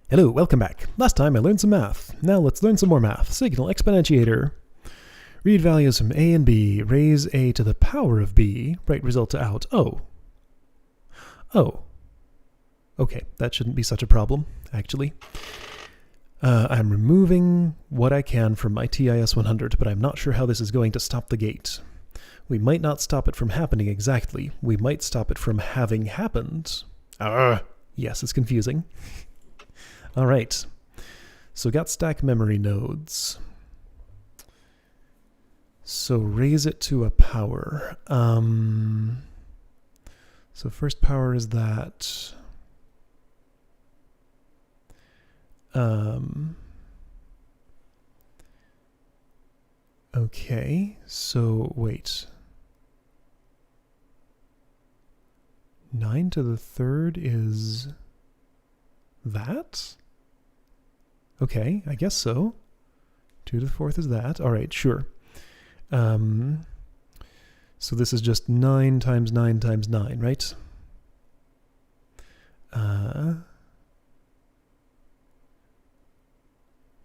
Hello, welcome back. Last time I learned some math. Now let's learn some more math. Signal exponentiator. Read values from a and b. Raise a to the power of b. Write result to out. Oh. Okay, that shouldn't be such a problem, actually. I'm removing what I can from my TIS-100, but I'm not sure how this is going to stop the gate. We might not stop it from happening exactly. We might stop it from having happened. Yes, it's confusing. All right, so got stack memory nodes. So raise it to a power. So first power is that. Okay, so wait. 9 to the third is that? Okay, I guess so. 2 to the fourth is that. All right, sure. So this is just 9 times 9 times 9, right?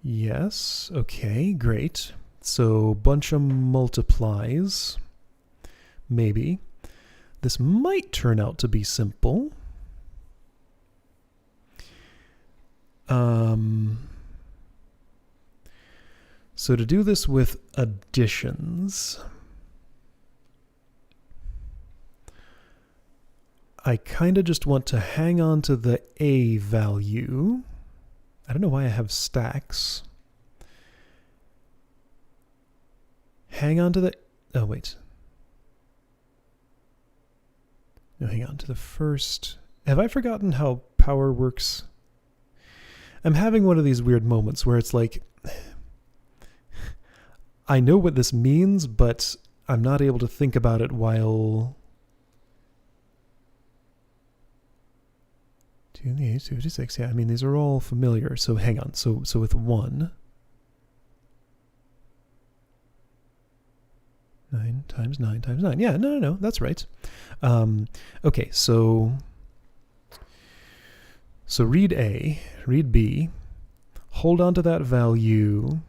Yes, okay, great. So bunch of multiplies, maybe. This might turn out to be simple. So to do this with additions, I kind of just want to hang on to the A value. I don't know why I have stacks. Hang on to the... Oh, wait. No, hang on to the first... Have I forgotten how power works? I'm having one of these weird moments where it's like... I know what this means, but I'm not able to think about it while... 2 to the 8, 2 to 6. Yeah, I mean, these are all familiar. So hang on. So with 1... 9 times 9 times 9. Yeah, no, that's right. Okay, so read A, read B, hold on to that value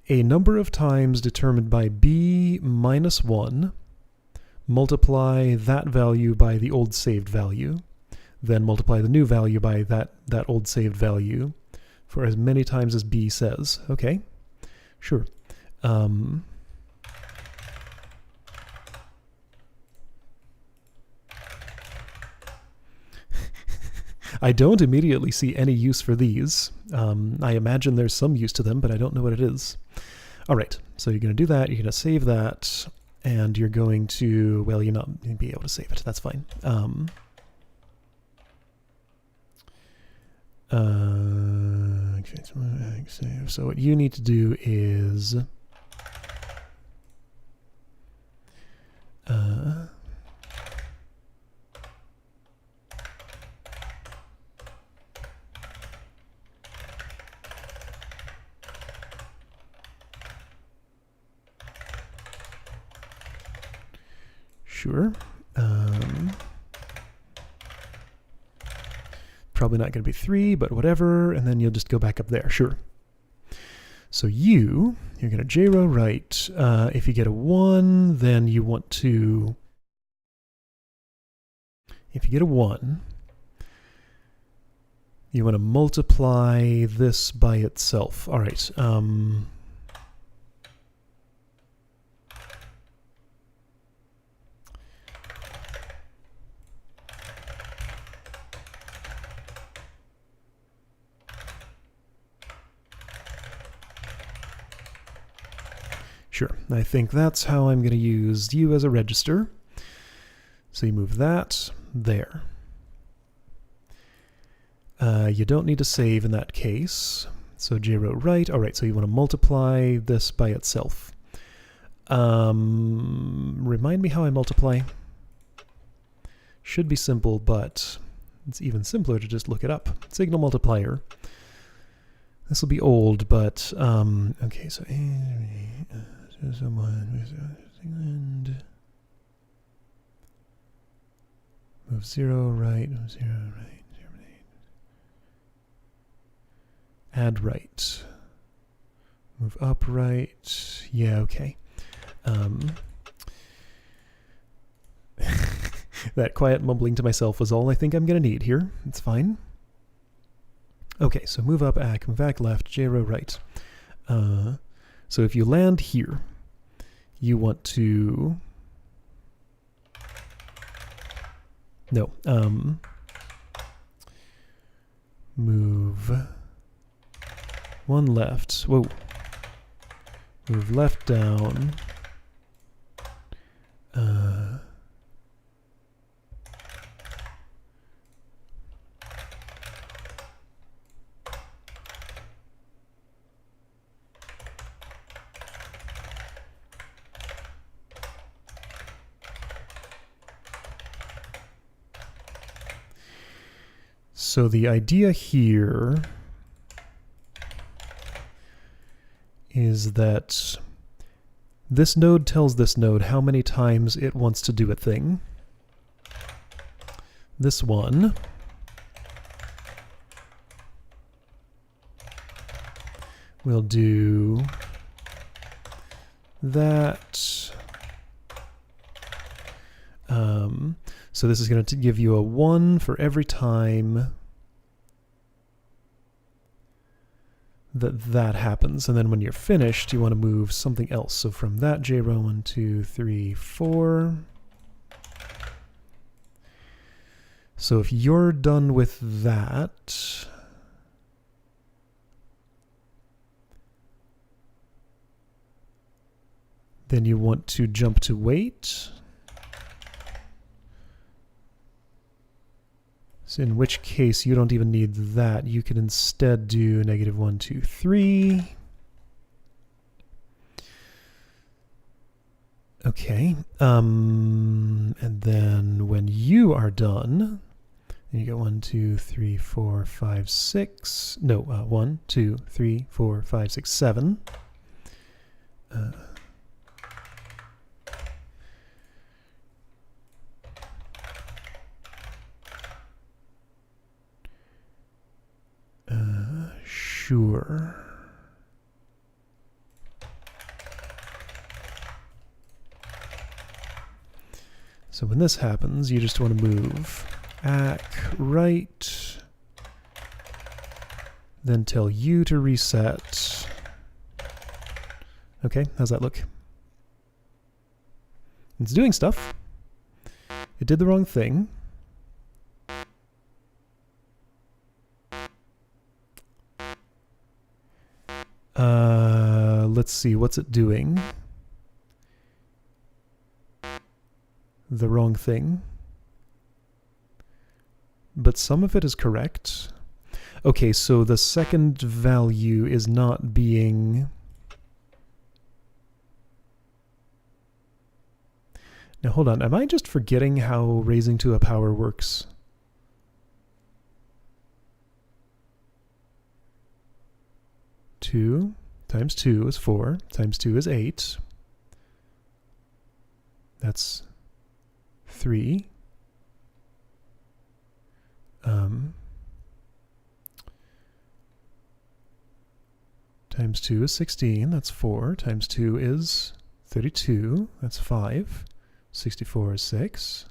a number of times determined by B minus 1, multiply that value by the old saved value, then multiply the new value by that old saved value for as many times as B says. Okay, sure. I don't immediately see any use for these. I imagine there's some use to them, but I don't know what it is. All right, so you're going to do that. You're going to save that, and you're going to, well, you're not going to be able to save it. That's fine. So what you need to do is... Sure. Probably not going to be 3, but whatever, and then you'll just go back up there. Sure. So you're going to JRow right. If you get a 1, then you want to... If you get a 1, you want to multiply this by itself. All right. Sure, I think that's how I'm going to use you as a register. So you move that there. You don't need to save in that case. So JRow right. All right, so you want to multiply this by itself. Remind me how I multiply. Should be simple, but it's even simpler to just look it up. Signal multiplier. This will be old, but okay, so and move 0 right, move 0 right, 0 right. add right. Move up right. Yeah, okay. That quiet mumbling to myself was all I think I'm going to need here. It's fine. Okay, so move up, ACK, move back left, JRO right. So if you land here, you want to... No. Move one left. Whoa. Move left down. So the idea here is that this node tells this node how many times it wants to do a thing. This one will do that. So this is going to give you a 1 for every time that happens. And then when you're finished, you want to move something else. So from that JRO 1, 2, 3, 4. So if you're done with that, then you want to jump to wait. So in which case you don't even need that. You could instead do -1, 2, 3. Okay. And then when you are done, you get 1, 2, 3, 4, 5, 6. No, 1, 2, 3, 4, 5, 6, 7. Sure. So when this happens, you just want to move ACK right, then tell you to reset. Okay, how's that look? It's doing stuff. It did the wrong thing. Let's see, what's it doing? The wrong thing. But some of it is correct. Okay, so the second value is not being... Now hold on, am I just forgetting how raising to a power works? Two times 2 is 4, times 2 is 8. That's 3. Times 2 is 16, that's 4. Times 2 is 32, that's 5. 64 is 6.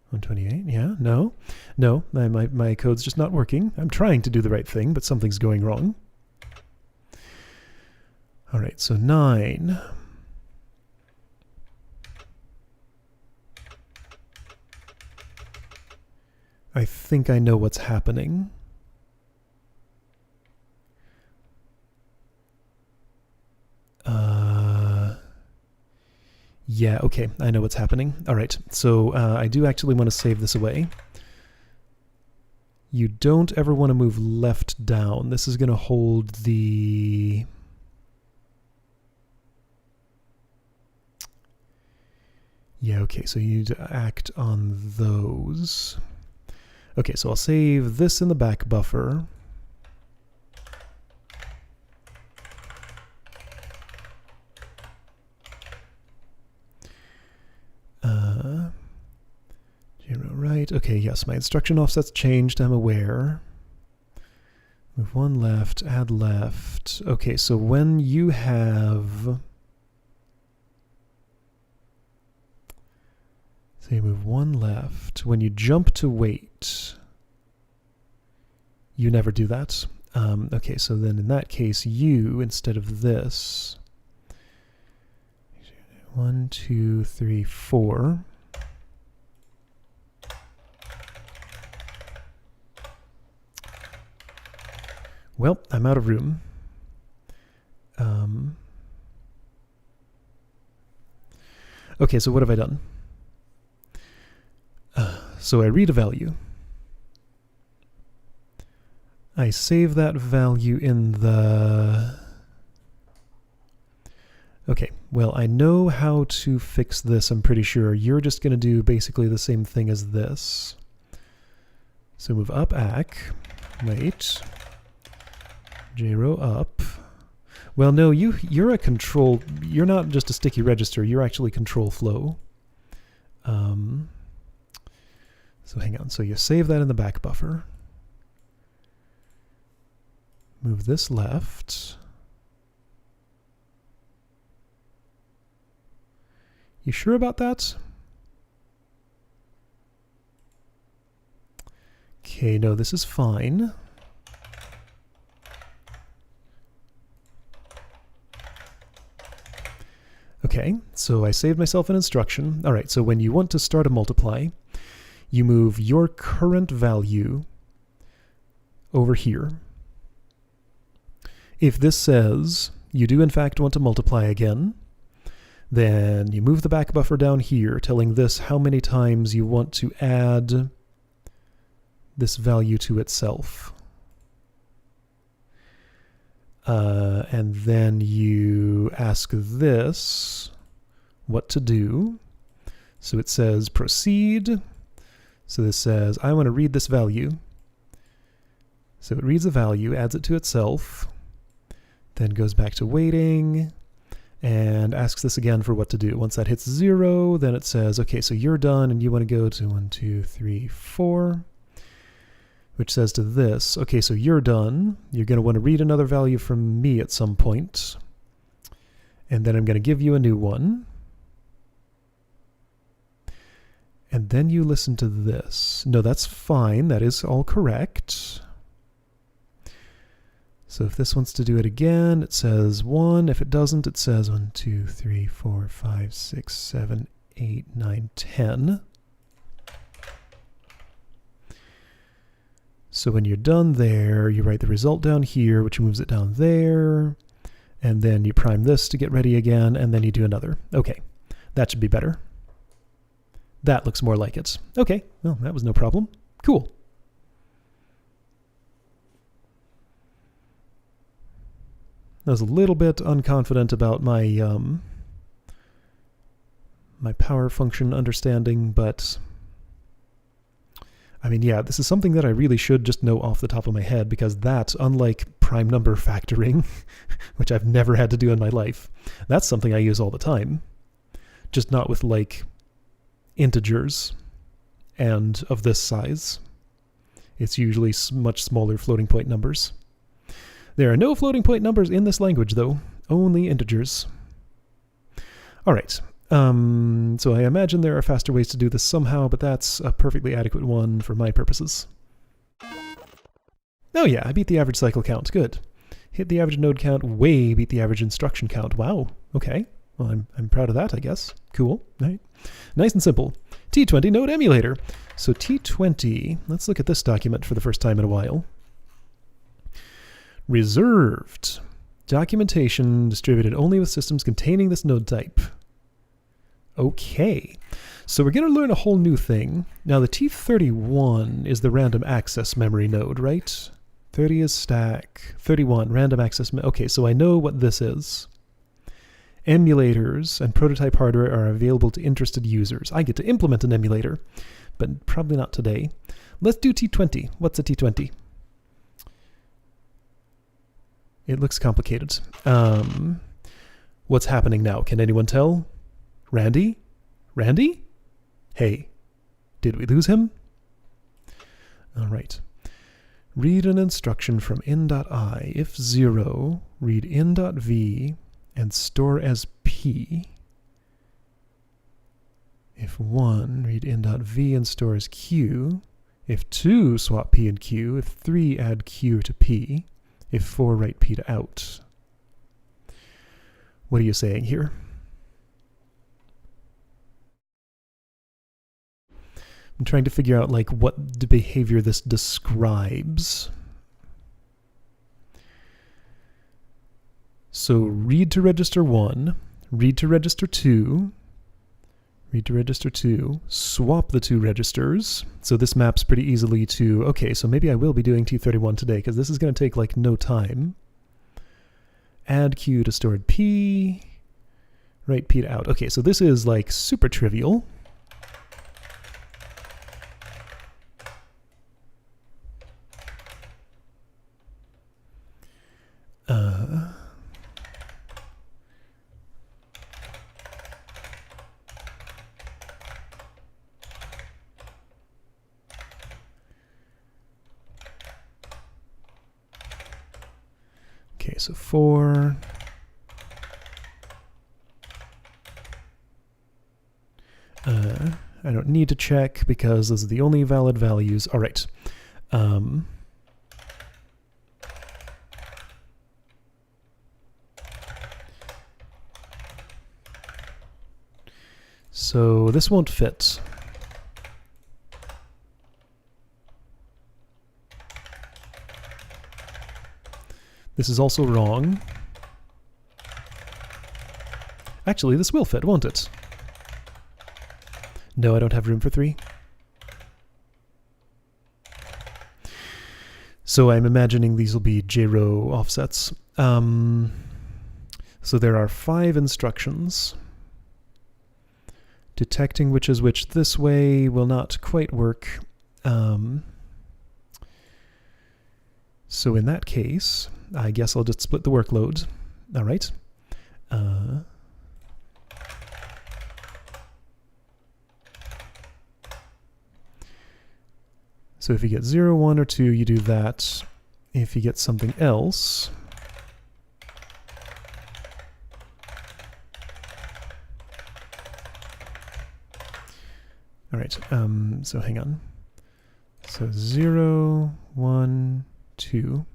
128, yeah, no. No, my code's just not working. I'm trying to do the right thing, but something's going wrong. All right, so 9. I think I know what's happening. Yeah, okay, I know what's happening. All right, so I do actually want to save this away. You don't ever want to move left down. This is going to hold the... Yeah, okay, so you need to act on those. Okay, so I'll save this in the back buffer. Right. Okay, yes, my instruction offset's changed, I'm aware. Move one left, add left. Okay, so when you have... So you move one left. When you jump to wait, you never do that. Okay, so then in that case, you, instead of this... 1, 2, 3, 4... Well, I'm out of room. Okay, so what have I done? So I read a value. I save that value in the... Okay, well, I know how to fix this, I'm pretty sure. You're just going to do basically the same thing as this. So move up, ACK, wait... J-row up. Well, no, you're a control... You're not just a sticky register, you're actually control flow. So hang on, so you save that in the back buffer. Move this left. You sure about that? Okay, no, this is fine. Okay, so I saved myself an instruction. All right, so when you want to start a multiply, you move your current value over here. If this says you do in fact want to multiply again, then you move the back buffer down here, telling this how many times you want to add this value to itself. And then you ask this what to do. So it says proceed. So this says, I want to read this value. So it reads the value, adds it to itself, then goes back to waiting, and asks this again for what to do. Once that hits 0, then it says, okay, so you're done, and you want to go to 1, 2, 3, 4. Which says to this, okay, so you're done. You're going to want to read another value from me at some point. And then I'm going to give you a new one. And then you listen to this. No, that's fine. That is all correct. So if this wants to do it again, it says 1. If it doesn't, it says 1, 2, 3, 4, 5, 6, 7, 8, 9, 10. So when you're done there, you write the result down here, which moves it down there, and then you prime this to get ready again, and then you do another. Okay, that should be better. That looks more like it. Okay, well, that was no problem. Cool. I was a little bit unconfident about my my power function understanding, but I mean, yeah, this is something that I really should just know off the top of my head, because that, unlike prime number factoring, which I've never had to do in my life, that's something I use all the time. Just not with, like, integers and of this size. It's usually much smaller floating point numbers. There are no floating point numbers in this language, though. Only integers. All right. So I imagine there are faster ways to do this somehow, but that's a perfectly adequate one for my purposes. Oh yeah, I beat the average cycle count. Good. Hit the average node count, way beat the average instruction count. Wow. Okay. Well, I'm proud of that, I guess. Cool. Right. Nice and simple. T20 node emulator. So T20, let's look at this document for the first time in a while. Reserved. Documentation distributed only with systems containing this node type. Okay, so we're going to learn a whole new thing. Now the T31 is the random access memory node, right? 30 is stack, 31 random access. Okay, so I know what this is. Emulators and prototype hardware are available to interested users. I get to implement an emulator, but probably not today. Let's do T20. What's a T20? It looks complicated. What's happening now? Can anyone tell? Randy? Randy? Hey, did we lose him? All right. Read an instruction from in.I. If 0, read in.v and store as p. If 1, read in.v and store as q. If 2, swap p and q. If 3, add q to p. If 4, write p to out. What are you saying here? I'm trying to figure out like what the behavior this describes. So read to register 1, read to register 2, read to register 2, swap the two registers. So this maps pretty easily to, okay, so maybe I will be doing T31 today because this is going to take like no time. Add Q to stored P, write P to out. Okay, so this is like super trivial. Okay, so 4. I don't need to check because those are the only valid values. All right. So this won't fit. This is also wrong. Actually, this will fit, won't it? No, I don't have room for 3. So I'm imagining these will be J-row offsets. So there are 5 instructions. Detecting which is which this way will not quite work. So in that case, I guess I'll just split the workload. All right. So if you get 0, 1, or 2, you do that. If you get something else, all right, so hang on. So 0, 1, 2.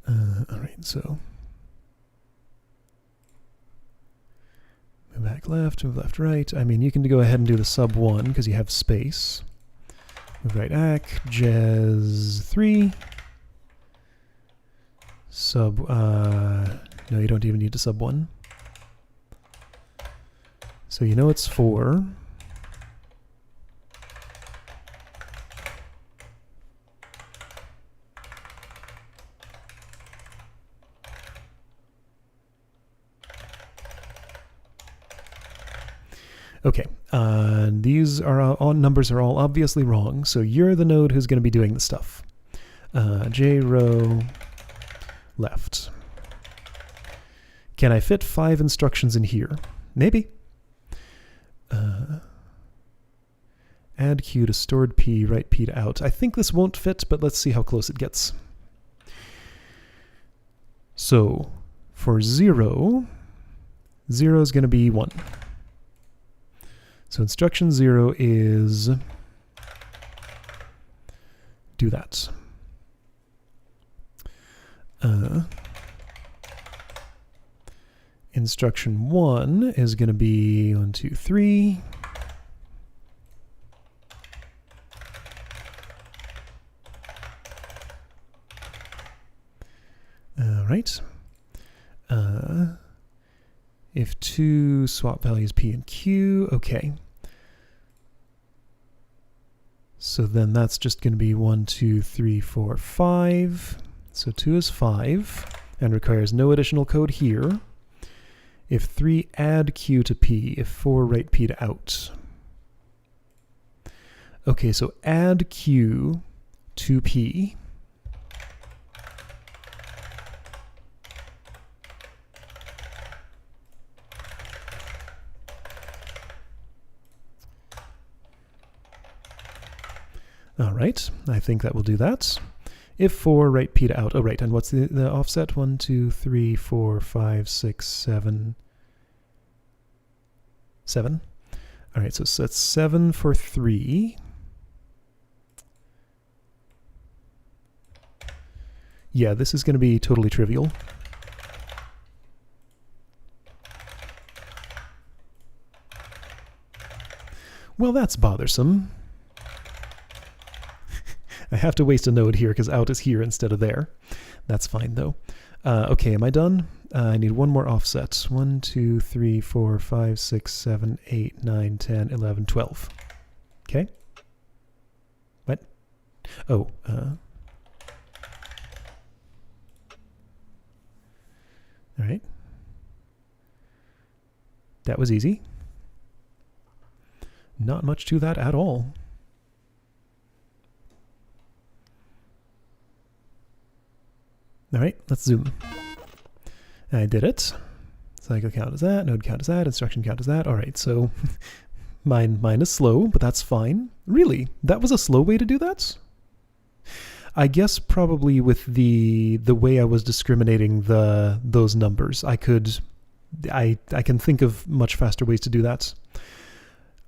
All right, so move back left, move left, right. I mean, you can go ahead and do the sub 1 because you have space. Move right ac, jez 3. Sub, no, you don't even need to sub 1. So you know it's 4. Okay, these are all numbers are all obviously wrong, so you're the node who's going to be doing the stuff. J-row left. Can I fit 5 instructions in here? Maybe. Add Q to stored P, write P to out. I think this won't fit, but let's see how close it gets. So for 0, 0 is going to be 1. So instruction 0 is do that. Instruction 1 is going to be 1, 2, 3. All right. If 2, swap values P and Q. Okay. So then that's just going to be 1, 2, 3, 4, 5. So 2 is 5 and requires no additional code here. If 3, add Q to P. If 4, write P to out. Okay, so add Q to P. All right, I think that will do that. If 4, write p to out. Oh, right, and what's the offset? 1, 2, 3, 4, 5, 6, 7. 7. All right, so that's 7 for 3. Yeah, this is going to be totally trivial. Well, that's bothersome. I have to waste a node here because out is here instead of there. That's fine, though. Okay, am I done? I need one more offset. 1, 2, 3, 4, 5, 6, 7, 8, 9, 10, 11, 12. Okay. What? Oh, all right. That was easy. Not much to that at all. All right, let's zoom. I did it. Cycle count is that, node count is that, instruction count is that. All right, so mine is slow, but that's fine. Really? That was a slow way to do that? I guess probably with the way I was discriminating those numbers, I can think of much faster ways to do that.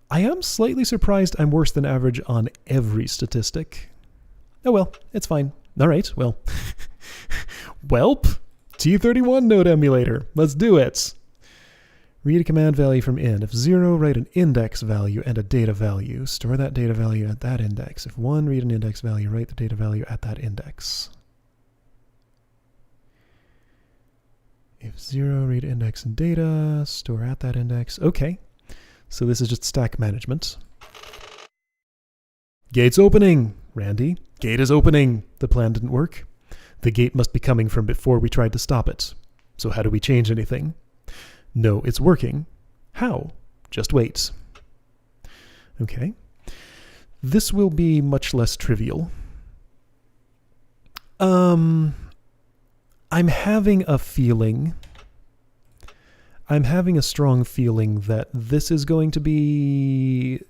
I am slightly surprised I'm worse than average on every statistic. Oh well, it's fine. All right, well. Welp, T31 node emulator. Let's do it. Read a command value from in. If 0, write an index value and a data value. Store that data value at that index. If 1, read an index value, write the data value at that index. If 0, read index and data, store at that index. Okay. So this is just stack management. Gate's opening, Randy. Gate is opening. The plan didn't work. The gate must be coming from before we tried to stop it. So how do we change anything? No, it's working. How? Just wait. Okay. This will be much less trivial. I'm having a strong feeling that this is going to be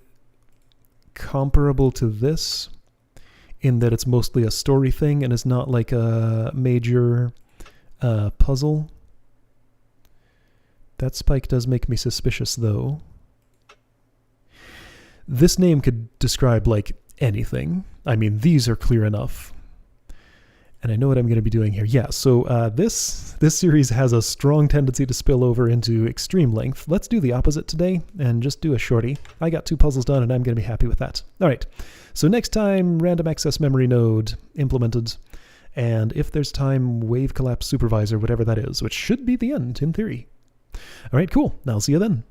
comparable to this, in that it's mostly a story thing and it's not like a major puzzle. That spike does make me suspicious, though. This name could describe, like, anything. I mean, these are clear enough. And I know what I'm going to be doing here. Yeah, so this series has a strong tendency to spill over into extreme length. Let's do the opposite today and just do a shorty. I got 2 puzzles done and I'm going to be happy with that. All right, so next time, random access memory node implemented. And if there's time, wave collapse supervisor, whatever that is, which should be the end in theory. All right, cool. I'll see you then.